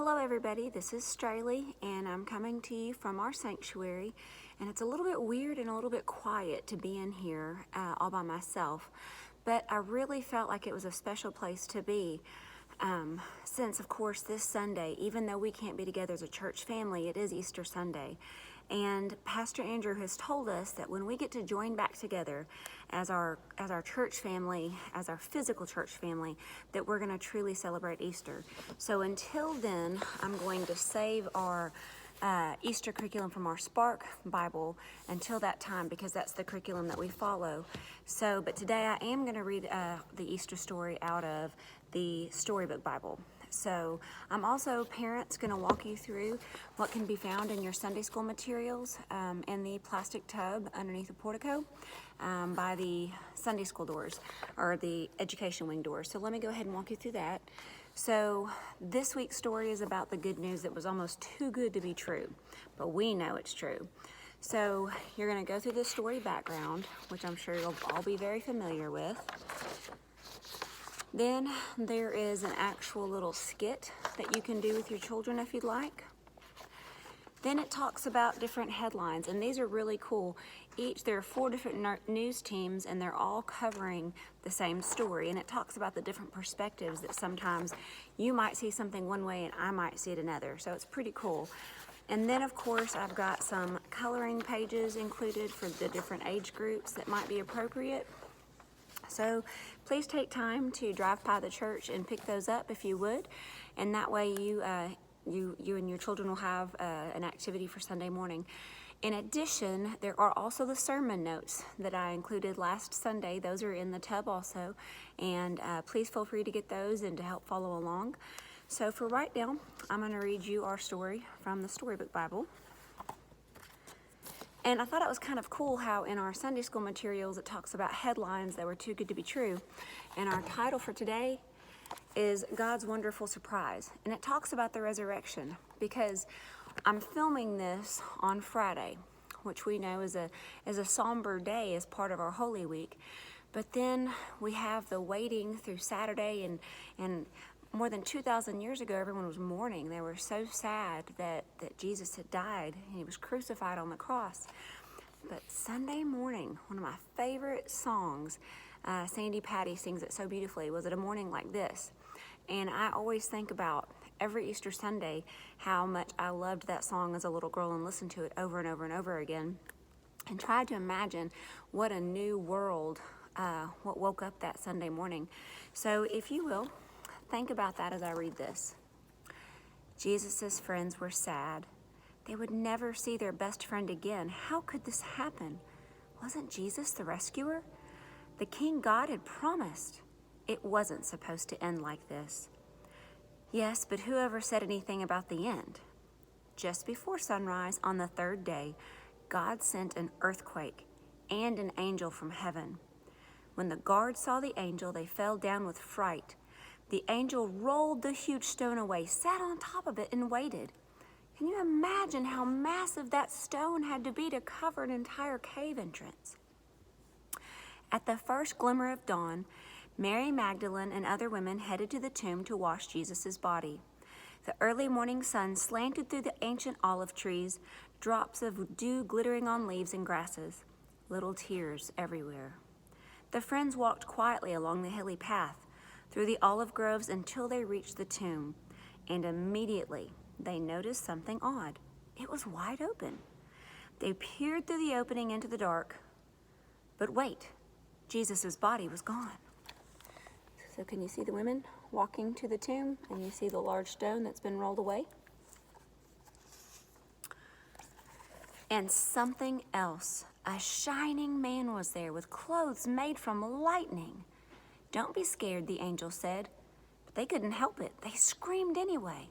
Hello everybody, this is Straley and I'm coming to you from our sanctuary, and it's a little bit weird and a little bit quiet to be in here all by myself, but I really felt like it was a special place to be since of course this Sunday, even though we can't be together as a church family, it is Easter Sunday. And Pastor Andrew has told us that when we get to join back together as our church family, as our physical church family, that we're going to truly celebrate Easter. So until then, I'm going to save our Easter curriculum from our Spark Bible until that time, because that's the curriculum that we follow. So, but today I am going to read the Easter story out of the Storybook Bible. So I'm also, parents, going to walk you through what can be found in your Sunday school materials in the plastic tub underneath the portico by the Sunday school doors, or the education wing doors. So let me go ahead and walk you through that. So this week's story is about the good news that was almost too good to be true, but we know it's true. So you're going to go through the story background, which I'm sure you'll all be very familiar with. Then there is an actual little skit that you can do with your children if you'd like. Then it talks about different headlines, and these are really cool. There are 4 different news teams, and they're all covering the same story, and it talks about the different perspectives that sometimes you might see something one way and I might see it another, so it's pretty cool. And then of course I've got some coloring pages included for the different age groups that might be appropriate. So please take time to drive by the church and pick those up if you would, and that way you and your children will have an activity for Sunday morning. In addition, there are also the sermon notes that I included last Sunday. Those are in the tub also, and please feel free to get those and to help follow along. So for right now, I'm going to read you our story from the Storybook Bible. And I thought it was kind of cool how in our Sunday school materials it talks about headlines that were too good to be true. And our title for today is God's Wonderful Surprise. And it talks about the resurrection, because I'm filming this on Friday, which we know is a somber day as part of our Holy Week. But then we have the waiting through Saturday, and more than 2,000 years ago, everyone was mourning. They were so sad that Jesus had died and he was crucified on the cross. But Sunday morning, one of my favorite songs, Sandy Patty sings it so beautifully, was it a morning like this? And I always think about every Easter Sunday how much I loved that song as a little girl and listened to it over and over and over again, and tried to imagine what a new world, what woke up that Sunday morning. So if you will, think about that as I read this. Jesus' friends were sad. They would never see their best friend again. How could this happen? Wasn't Jesus the rescuer? The King God had promised. It wasn't supposed to end like this. Yes, but whoever said anything about the end? Just before sunrise on the 3rd day, God sent an earthquake and an angel from heaven. When the guards saw the angel, they fell down with fright. The angel rolled the huge stone away, sat on top of it, and waited. Can you imagine how massive that stone had to be to cover an entire cave entrance? At the first glimmer of dawn, Mary Magdalene and other women headed to the tomb to wash Jesus' body. The early morning sun slanted through the ancient olive trees, drops of dew glittering on leaves and grasses, little tears everywhere. The friends walked quietly along the hilly path, through the olive groves until they reached the tomb, and immediately they noticed something odd. It was wide open. They peered through the opening into the dark, but wait, Jesus' body was gone. So can you see the women walking to the tomb, and you see the large stone that's been rolled away? And something else. A shining man was there with clothes made from lightning. Don't be scared, the angel said. But they couldn't help it. They screamed anyway.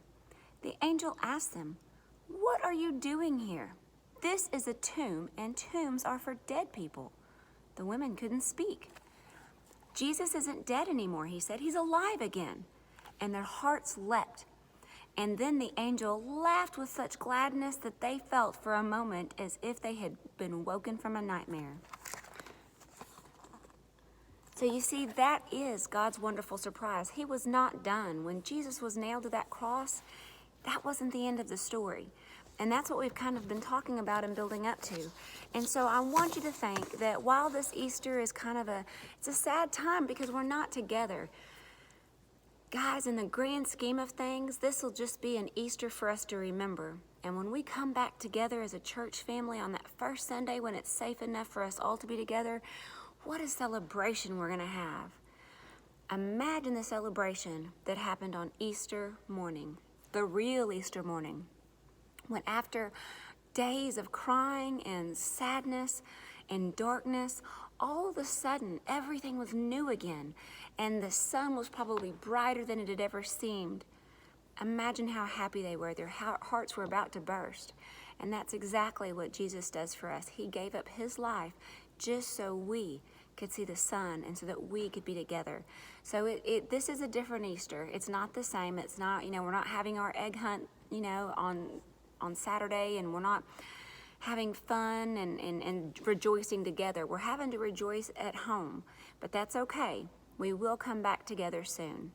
The angel asked them, "What are you doing here? This is a tomb, and tombs are for dead people." The women couldn't speak. Jesus isn't dead anymore, he said. He's alive again. And their hearts leapt. And then the angel laughed with such gladness that they felt for a moment as if they had been woken from a nightmare. So you see, that is God's wonderful surprise. He was not done. When Jesus was nailed to that cross, that wasn't the end of the story. And that's what we've kind of been talking about and building up to. And so I want you to think that while this Easter is kind of it's a sad time because we're not together. Guys, in the grand scheme of things, this will just be an Easter for us to remember. And when we come back together as a church family on that first Sunday when it's safe enough for us all to be together, what a celebration we're going to have. Imagine the celebration that happened on Easter morning, the real Easter morning, when after days of crying and sadness and darkness, all of a sudden everything was new again, and the sun was probably brighter than it had ever seemed. Imagine how happy they were. Their hearts were about to burst. And that's exactly what Jesus does for us. He gave up his life just so we could see the sun and so that we could be together. So this is a different Easter. It's not the same. It's not, we're not having our egg hunt, on Saturday, and we're not having fun and rejoicing together. We're having to rejoice at home, but that's okay. We will come back together soon.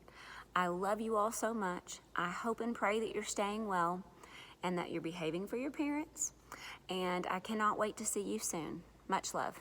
I love you all so much. I hope and pray that you're staying well and that you're behaving for your parents, and I cannot wait to see you soon. Much love.